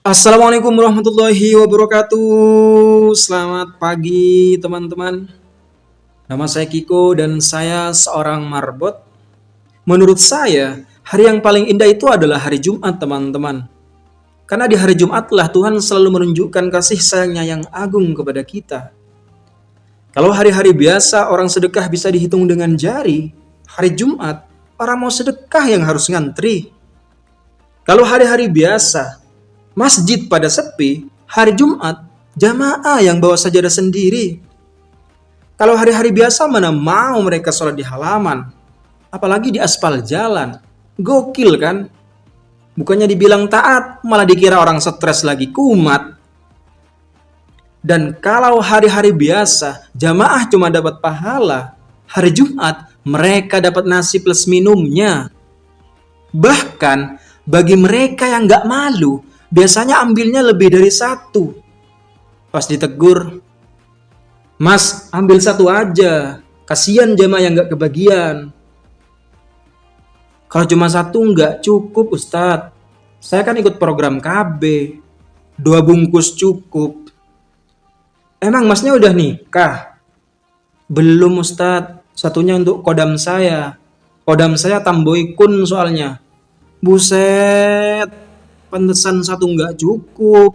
Assalamualaikum warahmatullahi wabarakatuh. Selamat pagi teman-teman. Nama saya Kiko dan saya seorang marbot. Menurut saya, hari yang paling indah itu adalah hari Jumat teman-teman. Karena di hari Jumatlah Tuhan selalu menunjukkan kasih sayangnya yang agung kepada kita. Kalau hari-hari biasa orang sedekah bisa dihitung dengan jari, hari Jumat orang mau sedekah yang harus ngantri. Kalau hari-hari biasa, masjid pada sepi, hari Jumat, jamaah yang bawa sajadah sendiri. Kalau hari-hari biasa mana mau mereka sholat di halaman, apalagi di aspal jalan. Gokil kan? Bukannya dibilang taat, malah dikira orang stres lagi kumat. Dan kalau hari-hari biasa, jamaah cuma dapat pahala, hari Jumat mereka dapat nasi plus minumnya. Bahkan bagi mereka yang gak malu, biasanya ambilnya lebih dari satu. Pas ditegur, "Mas, ambil satu aja. Kasihan jamaah yang gak kebagian." Kalau cuma satu nggak cukup, Ustadz. Saya kan ikut program KB. 2 bungkus cukup. Emang masnya udah nikah? Belum, Ustadz. Satunya untuk kodam saya. Kodam saya Tamboikun soalnya. Buset. Pantesan satu nggak cukup.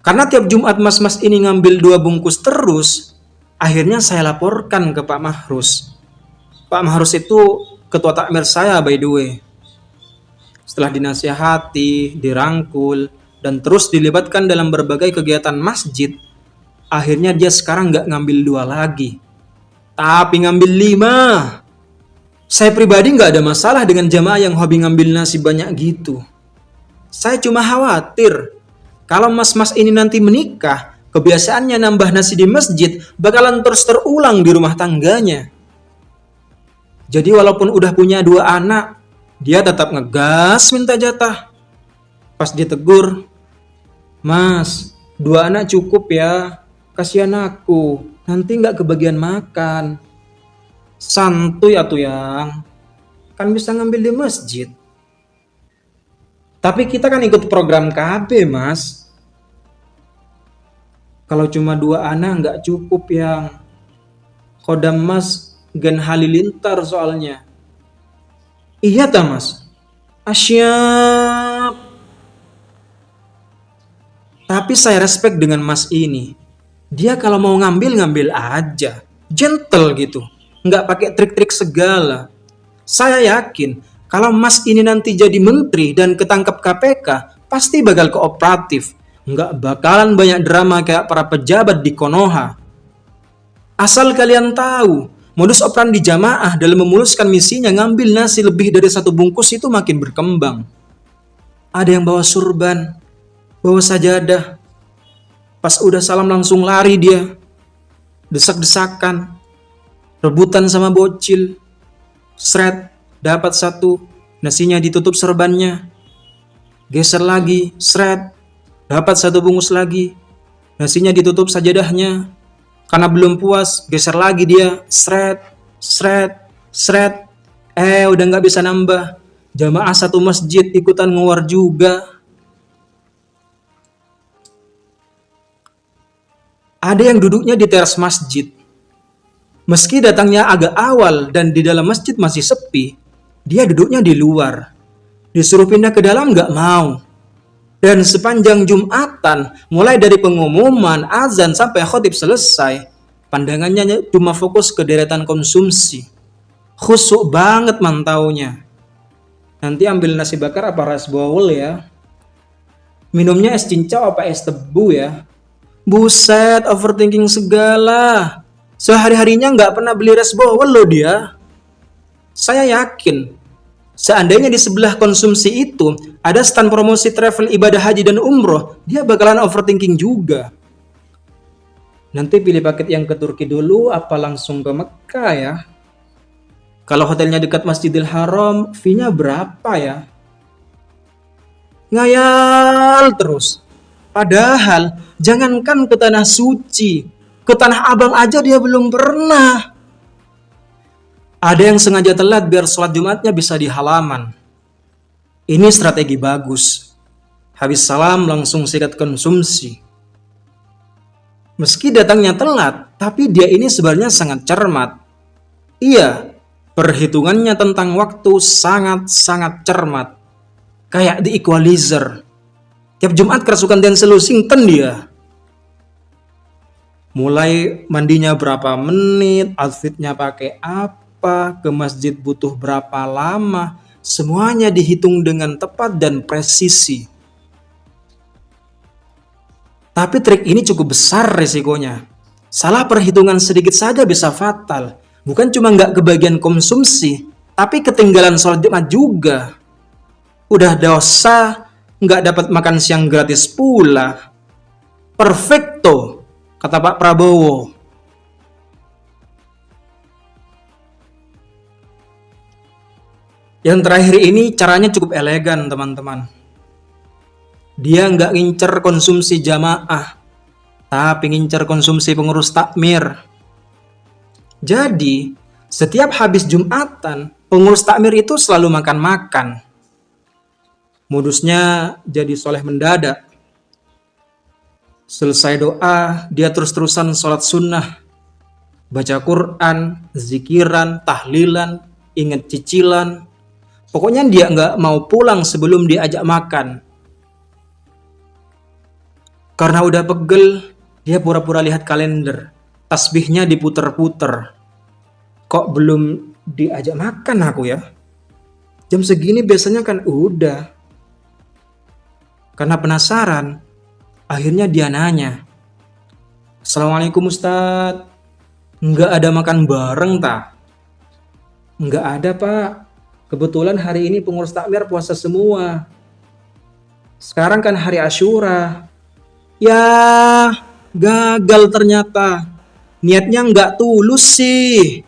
Karena tiap Jumat mas-mas ini ngambil 2 bungkus terus, akhirnya saya laporkan ke Pak Mahrus. Pak Mahrus itu ketua takmir saya by the way. Setelah dinasihati, dirangkul, dan terus dilibatkan dalam berbagai kegiatan masjid, akhirnya dia sekarang nggak ngambil 2 lagi, tapi ngambil 5. Saya pribadi nggak ada masalah dengan jamaah yang hobi ngambil nasi banyak gitu. Saya cuma khawatir, kalau mas-mas ini nanti menikah, kebiasaannya nambah nasi di masjid bakalan terus terulang di rumah tangganya. Jadi walaupun udah punya 2 anak, dia tetap ngegas minta jatah. Pas ditegur, "Mas, 2 anak cukup ya, kasihan aku, nanti nggak kebagian makan." Santuy atuh yang, kan bisa ngambil di masjid. Tapi kita kan ikut program KB, Mas. Kalau cuma 2 anak nggak cukup yang, kodam Mas gen halilintar soalnya. Iya ta Mas? Asyap. Tapi saya respect dengan Mas ini. Dia kalau mau ngambil aja, gentle gitu, nggak pakai trik-trik segala. Saya yakin kalau Mas ini nanti jadi menteri dan ketangkep KPK, pasti bakal kooperatif. Nggak bakalan banyak drama kayak para pejabat di Konoha. Asal kalian tahu, modus operandi jamaah dalam memuluskan misinya ngambil nasi lebih dari 1 bungkus itu makin berkembang. Ada yang bawa surban, bawa sajadah. Pas udah salam langsung lari dia. Desak-desakan. Rebutan sama bocil. Sret, dapat 1. Nasinya ditutup serbannya. Geser lagi, sret. Dapat 1 bungkus lagi. Nasinya ditutup sajadahnya. Karena belum puas, geser lagi dia. Sret, sret, sret. Udah gak bisa nambah. Jamaah 1 masjid ikutan ngewar juga. Ada yang duduknya di teras masjid. Meski datangnya agak awal dan di dalam masjid masih sepi, dia duduknya di luar. Disuruh pindah ke dalam nggak mau. Dan sepanjang Jumatan, mulai dari pengumuman, azan sampai khotib selesai, pandangannya cuma fokus ke deretan konsumsi. Khusyuk banget mantaunya. Nanti ambil nasi bakar apa rice bowl ya? Minumnya es cincau apa es tebu ya? Buset, overthinking segala. Sehari-harinya nggak pernah beli rice bowl loh dia. Saya yakin, seandainya di sebelah konsumsi itu ada stand promosi travel ibadah haji dan umroh, dia bakalan overthinking juga. Nanti pilih paket yang ke Turki dulu apa langsung ke Mekah ya? Kalau hotelnya dekat Masjidil Haram, fee-nya berapa ya? Ngayal terus. Padahal, jangankan ke tanah suci, ke Tanah Abang aja dia belum pernah. Ada yang sengaja telat biar sholat Jumatnya bisa di halaman. Ini strategi bagus. Habis salam langsung sikat konsumsi. Meski datangnya telat, tapi dia ini sebenarnya sangat cermat. Iya, perhitungannya tentang waktu sangat-sangat cermat. Kayak The Equalizer. Tiap Jumat kerasukan Denzel Washington dia. Mulai mandinya berapa menit, outfitnya pakai apa, ke masjid butuh berapa lama, semuanya dihitung dengan tepat dan presisi. Tapi trik ini cukup besar resikonya. Salah perhitungan sedikit saja bisa fatal. Bukan cuma nggak kebagian konsumsi, tapi ketinggalan sholat Jumat juga. Udah dosa, nggak dapat makan siang gratis pula. Perfecto, kata Pak Prabowo. Yang terakhir ini caranya cukup elegan, teman-teman. Dia nggak ngincer konsumsi jamaah, tapi ngincer konsumsi pengurus takmir. Jadi, setiap habis Jumatan, pengurus takmir itu selalu makan-makan. Modusnya jadi soleh mendadak. Selesai doa, dia terus-terusan sholat sunnah, baca Quran, zikiran, tahlilan, ingat cicilan. Pokoknya dia nggak mau pulang sebelum diajak makan. Karena udah pegel, dia pura-pura lihat kalender. Tasbihnya diputer-puter. Kok belum diajak makan aku ya? Jam segini biasanya kan udah. Karena penasaran, akhirnya dia nanya, Assalamualaikum Ustadz, nggak ada makan bareng tak? Nggak ada Pak, kebetulan hari ini pengurus takmir puasa semua. Sekarang kan hari Asyura. Ya, gagal ternyata. Niatnya nggak tulus sih.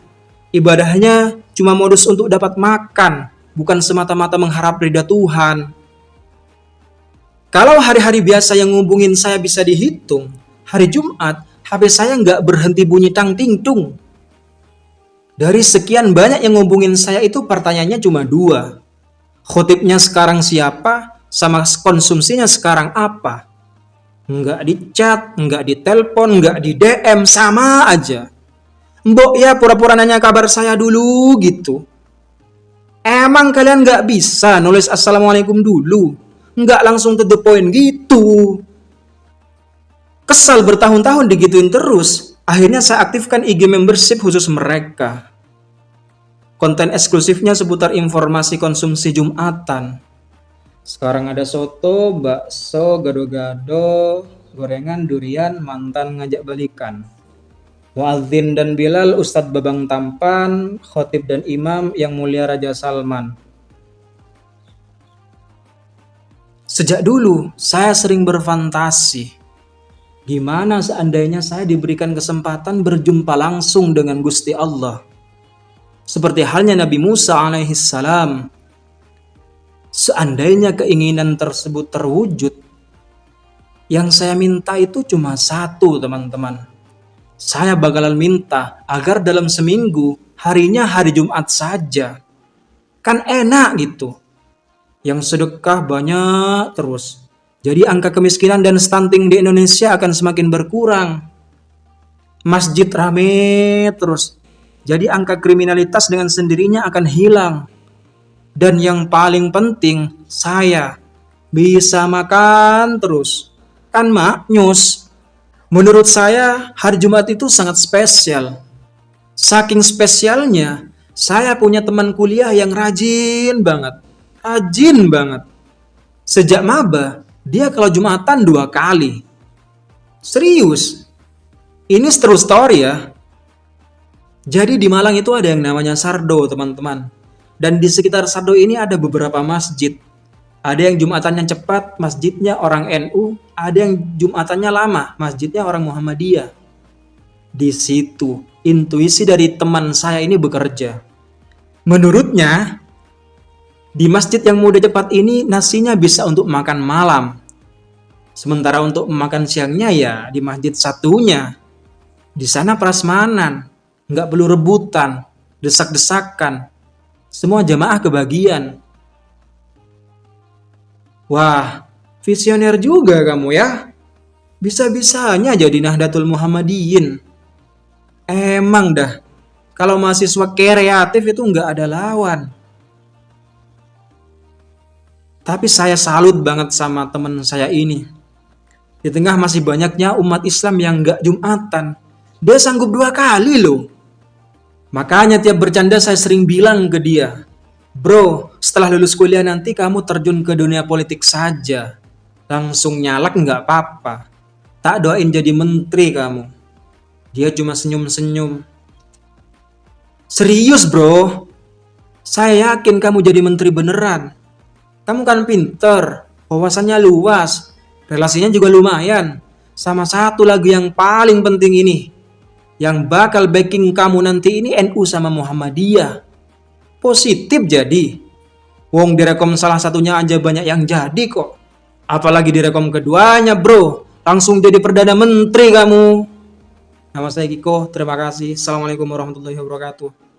Ibadahnya cuma modus untuk dapat makan, bukan semata-mata mengharap ridha Tuhan. Kalau hari-hari biasa yang ngubungin saya bisa dihitung, hari Jumat, HP saya nggak berhenti bunyi tang ting tung. Dari sekian banyak yang ngubungin saya itu pertanyaannya cuma 2. Khotibnya sekarang siapa, sama konsumsinya sekarang apa? Nggak di chat, nggak di telepon, nggak di DM, sama aja. Mbok ya pura-pura nanya kabar saya dulu gitu. Emang kalian nggak bisa nulis Assalamualaikum dulu? Nggak langsung to the point gitu. Kesal bertahun-tahun digituin terus. Akhirnya saya aktifkan IG membership khusus mereka. Konten eksklusifnya seputar informasi konsumsi Jumatan. Sekarang ada soto, bakso, gado-gado, gorengan, durian, mantan ngajak balikan. Muadzin dan Bilal, Ustadz Babang Tampan, khotib dan imam yang mulia Raja Salman. Sejak dulu, saya sering berfantasi. Gimana seandainya saya diberikan kesempatan berjumpa langsung dengan Gusti Allah? Seperti halnya Nabi Musa alaihissalam. Seandainya keinginan tersebut terwujud, yang saya minta itu cuma satu, teman-teman. Saya bakalan minta agar dalam seminggu harinya hari Jumat saja. Kan enak gitu. Yang sedekah banyak terus. Jadi angka kemiskinan dan stunting di Indonesia akan semakin berkurang. Masjid rame terus. Jadi angka kriminalitas dengan sendirinya akan hilang. Dan yang paling penting, saya bisa makan terus. Kan maknyus. Menurut saya, hari Jumat itu sangat spesial. Saking spesialnya, saya punya teman kuliah yang rajin banget. Rajin banget. Sejak maba, dia kalau Jumatan 2 kali. Serius. Ini true story ya. Jadi di Malang itu ada yang namanya Sardo, teman-teman. Dan di sekitar Sardo ini ada beberapa masjid. Ada yang Jumatannya cepat, masjidnya orang NU. Ada yang Jumatannya lama, masjidnya orang Muhammadiyah. Di situ, intuisi dari teman saya ini bekerja. Menurutnya, di masjid yang mudah cepat ini nasinya bisa untuk makan malam. Sementara untuk makan siangnya ya di masjid satunya. Di sana prasmanan, nggak perlu rebutan, desak-desakan. Semua jamaah kebagian. Wah, visioner juga kamu ya. Bisa-bisanya jadi Nahdlatul Muhammadiyin. Emang dah, kalau mahasiswa kreatif itu nggak ada lawan. Tapi saya salut banget sama teman saya ini. Di tengah masih banyaknya umat Islam yang nggak Jumatan, dia sanggup 2 kali loh. Makanya tiap bercanda saya sering bilang ke dia, bro, setelah lulus kuliah nanti kamu terjun ke dunia politik saja. Langsung nyalak nggak apa-apa. Tak doain jadi menteri kamu. Dia cuma senyum-senyum. Serius bro, saya yakin kamu jadi menteri beneran. Kamu kan pinter, wawasannya luas, relasinya juga lumayan. Sama satu lagi yang paling penting ini, yang bakal backing kamu nanti ini NU sama Muhammadiyah. Positif jadi. Wong direkom salah satunya aja banyak yang jadi kok. Apalagi direkom keduanya bro, langsung jadi Perdana Menteri kamu. Nama saya Kiko, terima kasih. Assalamualaikum warahmatullahi wabarakatuh.